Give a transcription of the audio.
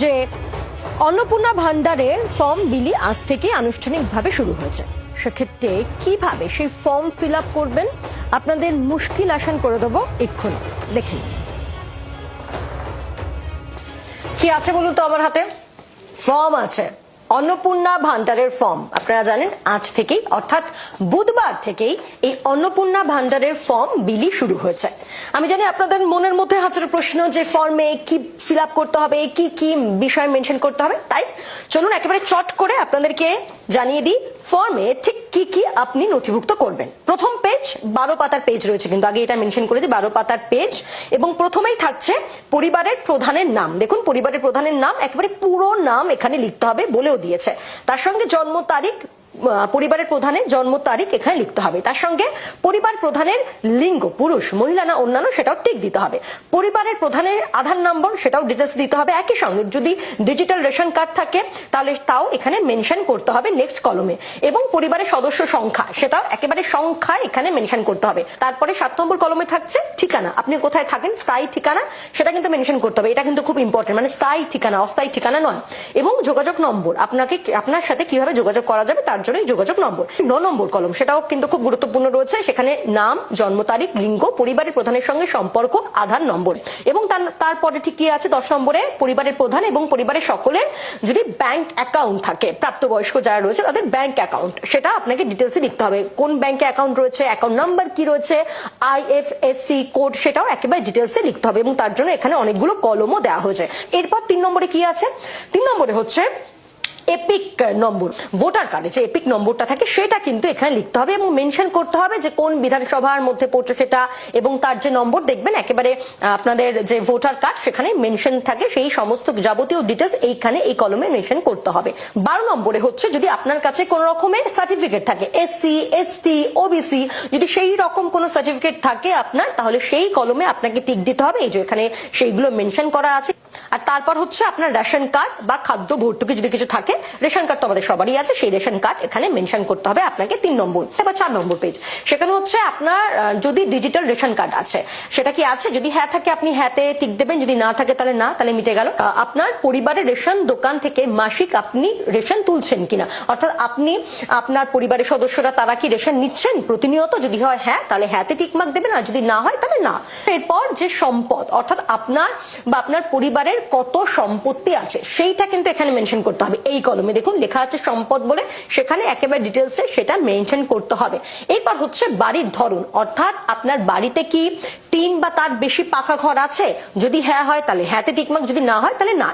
যে অন্নপূর্ণা ভান্ডারের ফর্ম বিলি আজ থেকে আনুষ্ঠানিকভাবে শুরু হয়েছে। সেক্ষেত্রে কিভাবে সেই ফর্ম ফিল আপ করবেন আপনাদের মুশকিল আসান করে দেবো এক্ষুনি। দেখুন কি আছে বলুন তো, আমার হাতে ফর্ম আছে, অন্নপূর্ণা ভান্ডারের ফর্ম। আপনারা জানেন আজ থেকেই অর্থাৎ বুধবার থেকেই এই অন্নপূর্ণা ভান্ডারের ফর্ম বিলি শুরু হয়েছে। আমি জানি আপনাদের মনের মধ্যে হাজারো প্রশ্ন যে ফর্মে কি ফিল আপ করতে হবে, কি কি বিষয় মেনশন করতে হবে। তাই চলুন একেবারে চট করে আপনাদেরকে জানিয়ে দিই ফর্মে ঠিক কি কি আপনি নথিভুক্ত করবেন। প্রথম পেজ 12 পাতার পেজ রয়েছে, কিন্তু আগে এটা মেনশন করে দিই 12 পাতার পেজ। এবং প্রথমেই থাকছে পরিবারের প্রধানের নাম। দেখুন পরিবারের প্রধানের নাম একেবারে পুরো নাম এখানে লিখতে হবে বলেও দিয়েছে। তার সঙ্গে জন্ম তারিখ, পরিবারের প্রধানের জন্ম তারিখ এখানে লিখতে হবে। তার সঙ্গে পরিবার প্রধানের লিঙ্গ পুরুষ মহিলা না অন্যান্য সেটাও ঠিক দিতে হবে। পরিবারের প্রধানের আধার নম্বর সেটাও ডিটেলস দিতে হবে। একই সঙ্গে যদি ডিজিটাল রেশন কার্ড থাকে তাহলে তাও এখানে মেনশন করতে হবে নেক্সট কলমে। এবং পরিবারের সদস্য সংখ্যা সেটাও একেবারে সংখ্যা এখানে মেনশন করতে হবে। তারপরে 7 নম্বর কলমে থাকছে ঠিকানা, আপনি কোথায় থাকেন স্থায়ী ঠিকানা সেটা কিন্তু মেনশন করতে হবে। এটা কিন্তু খুব ইম্পর্টেন্ট, মানে স্থায়ী ঠিকানা অস্থায়ী ঠিকানা নয়। এবং যোগাযোগ নম্বর, আপনার সাথে কিভাবে যোগাযোগ করা যাবে তার জন্য যোগাযোগ নম্বর। 9 নম্বর কলম সেটাও কিন্তু খুব গুরুত্বপূর্ণ রয়েছে, সেখানে নাম, জন্ম তারিখ, লিঙ্গ, পরিবারের প্রধানের সঙ্গে সম্পর্ক, আধার নম্বর। এবং তারপরে ঠিক কি আছে 10 নম্বরে পরিবারের প্রধান এবং পরিবারের সকলের যদি ব্যাংক অ্যাকাউন্ট থাকে, প্রাপ্তবয়স্ক যারা রয়েছে তাদের ব্যাংক অ্যাকাউন্ট সেটা আপনাকে ডিটেলসে লিখতে হবে। কোন ব্যাংকে অ্যাকাউন্ট রয়েছে, অ্যাকাউন্ট নাম্বার কি রয়েছে, আইএফএসসি কোড সেটাও একেবারে ডিটেলসে লিখতে হবে। এবং তার জন্য এখানে অনেকগুলো কলমও দেওয়া হয়েছে। এরপর 3 নম্বরে কি আছে, 3 নম্বরে হচ্ছে এপিক নম্বর। ভোটার কার্ডে যে এপিক নম্বরটা থাকে সেটা কিন্তু এখানে লিখতে হবে এবং মেনশন করতে হবে যে কোন বিধানসভার মধ্যে পড়ছে সেটা, এবং তার যে নম্বর দেখবেন একেবারে আপনাদের যে ভোটার কার্ড সেখানে মেনশন থাকে সেই সমস্ত যাবতীয় ডিটেলস এইখানে এই কলমে মেনশন করতে হবে। 12 নম্বরে হচ্ছে যদি আপনার কাছে কোন রকমের সার্টিফিকেট থাকে, এসসি, এসটি, ওবিসি, যদি সেই রকম কোন সার্টিফিকেট থাকে আপনার, তাহলে সেই কলমে আপনাকে টিক দিতে হবে। এই যে এখানে সেইগুলো মেনশন করা আছে। আর তারপর হচ্ছে আপনার রেশন কার্ড বা খাদ্য ভর্তুকি যদি কিছু থাকে, রেশন কার্ড তো আমাদের সবারই আছে, সেই রেশন কার্ড এখানে মেনশন করতে হবে আপনাকে 3 নম্বর। এবার 4 নম্বর পেজ, সেখানে হচ্ছে আপনার যদি ডিজিটাল রেশন কার্ড আছে সেটা কি আছে, যদি হ্যাঁ থাকে আপনি হ্যাঁতে টিক দেবেন, যদি না থাকে তাহলে না, তাহলে মিটে গেল। আপনার পরিবারের রেশন দোকান থেকে মাসিক আপনি রেশন তুলছেন কিনা, অর্থাৎ আপনি আপনার পরিবারের সদস্যরা তারা কি রেশন নিচ্ছেন প্রতিনিয়ত, যদি হয় হ্যাঁ তাহলে হ্যাঁতে টিকমার্ক দেবেন, আর যদি না হয় তাহলে না। এরপর যে সম্পদ, অর্থাৎ আপনার বা আপনার পরিবারের কত সম্পত্তি আছে সেইটা কিন্তু এখানে মেনশন করতে হবে। এই কলমে দেখুন লেখা আছে সম্পদ বলে, সেখানে একেবারে ডিটেলসে সেটা মেনশন করতে হবে। এরপর হচ্ছে বাড়ির ধরন, অর্থাৎ আপনার বাড়িতে কি 3 বা তার বেশি পাকা ঘর আছে, যদি হ্যাঁ হয় তাহলে হ্যাঁতে টিকমার্ক, যদি না হয় তাহলে না।